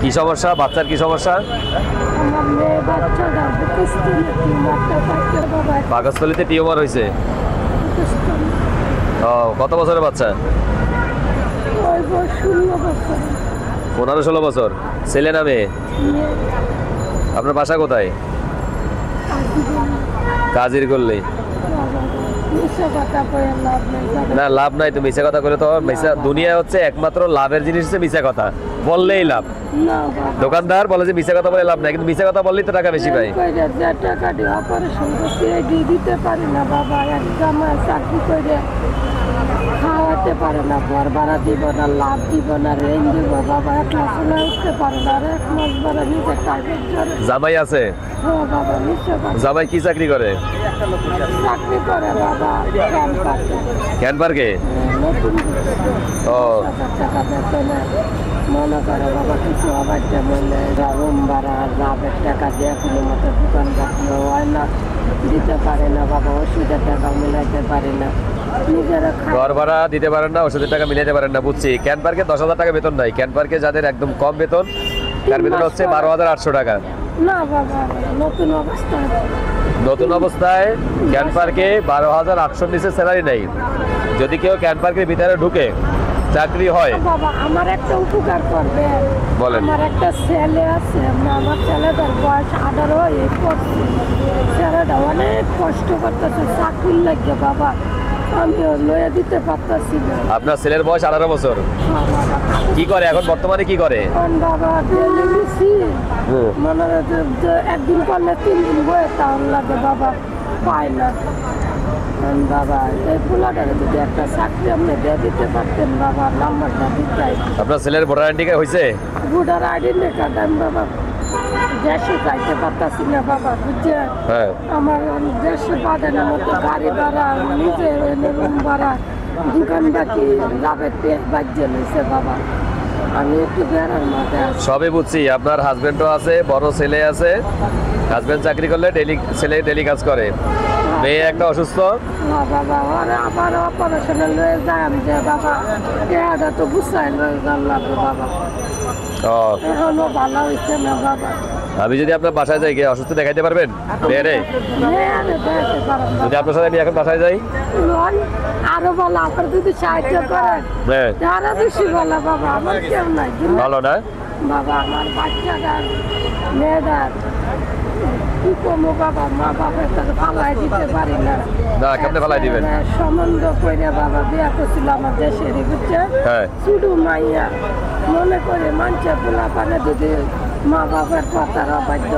কি সমস্যা? বাচ্চার কি সমস্যা? পাকস্থলীতে টিউমার হয়েছে। ও, কত বছরের বাচ্চা? 15-16 বছর। ছেলে না মেয়ে? আপনার বাসা কোথায়? কাজির করলে না, লাভ নাই তো। মিশা কথা করে তো মিশা দুনিয়া হচ্ছে একমাত্র লাভের জিনিস হচ্ছে মিশা কথা বললেই লাভ। দোকানদার বলে যে মিশা কথা বলে লাভ নাই, কিন্তু মিশা কথা বললেই তো টাকা বেশি পাই। দিতে পারি না বাবা, একদম চাকরি করে খাওয়াতে পারে না, ঘর ভাড়া দিব না, লাভ দিব না, রেন দিব বাবা, 1 মাস হলে উঠতে পারে না, আর 1 মাস ভাড়া নিজের টার্গেট করে। জামাই আছে? হ্যাঁ বাবা, নিশ্চয়। জামাই কি চাকরি করে? চাকরি করে বাবা ক্যান পার্কে। ও, টাকা বেতনে মনে করে বাবা কিছু আবার বললে রুম ভাড়া লাভের টাকা দিয়ে কোনো মতো দোকান রাখলেও হয় না, দিতে পারে না বাবা, ওষুধের টাকা মিলাইতে পারে না, নিজেরা ঘর ভাড়া দিতে পারেন না, ওষুধের টাকা মিলাইতে পারেন না, বুঝছি। ক্যান পার্কে 10,000 টাকা বেতন নাই। ক্যান পার্কে যাদের একদম কম বেতন তার বেতন হচ্ছে 12,800 টাকা। না বাবা, নতুন অবস্থায় ক্যান পার্কে 12,800 নিচে স্যালারি নেই। যদি কেউ ক্যান পার্কের ভিতরে ঢুকে চাকরি হয় বাবা, আমার একটা উপকার করবে। বলেন। আমার একটা ছেলে আছে, আমার ছেলেটার বয়স 18 এই করছে, ছেলেটা অনেক কষ্ট করতেছে চাকরির লাগে বাবা, আমি লয়ে দিতে পারতেছি না। আপনার ছেলের বয়স 18 বছর। কি করে এখন বর্তমানে? কি করে বাবা? মানে একদিন করলে 3 দিন বয়ে তাও লাগে বাবা, পায় না বাবা। এই পোলাটারে যদি একটা চাকরি আপনি দিয়ে দিতে পারতেন বাবা, নাম্বারটা দিতে। আপনার ছেলের ভোটার আইডি কার্ড হয়েছে? ভোটার আইডি কার্ড আমি বাবা দেশে যাইতে পারতাছি না বাবা, বুঝছে? আমার দেশে বাঁধানোর মতো গাড়ি ভাড়া, নিজে রুম ভাড়া, দোকান বাকি লাভের তেল বাজ্যে নিয়েছে বাবা। আমি একটু বেড়ার মাঠে সবই বুঝছি। আপনার হাজবেন্ডও আছে, বড় ছেলে আছে। হাজবেন্ড চাকরি করলে ছেলে ডেলি কাজ করে। মেয়ে একটা অসুস্থ। না বাবা, ওরা আবার অপারেশনে লয়ে যায়, আমি যে বাবা এটা তো গুছাই লয়ে যাল্লা বাবা, এখনো ভালো হয়েছে না বাবা। আমি যদি আপনার বাসায় যাই, গিয়ে অসুস্থ দেখাইতে পারবেন? মেয়েরে যদি আপনার সাথে আমি এখন বাসায় যাই, আরো ভালো, আপনার যদি সাহায্য করেন তারা বেশি ভালো বাবা। আমার কেউ নাই ভালো না বাবা, আমার বাচ্চারা মেয়েরা কি কমো বাবা, মা বাবার তাকে ফালাই দিতে পারি না। কেমনে ফালাই দিবেন? সম্বন্ধ করে বাবা বিয়া করছিল আমার দেশেরই, বুঝছে? শুধু মাইয়া মনে করে মানুষের পোলা পানে যদি মা বাবার কথার অবাধ্য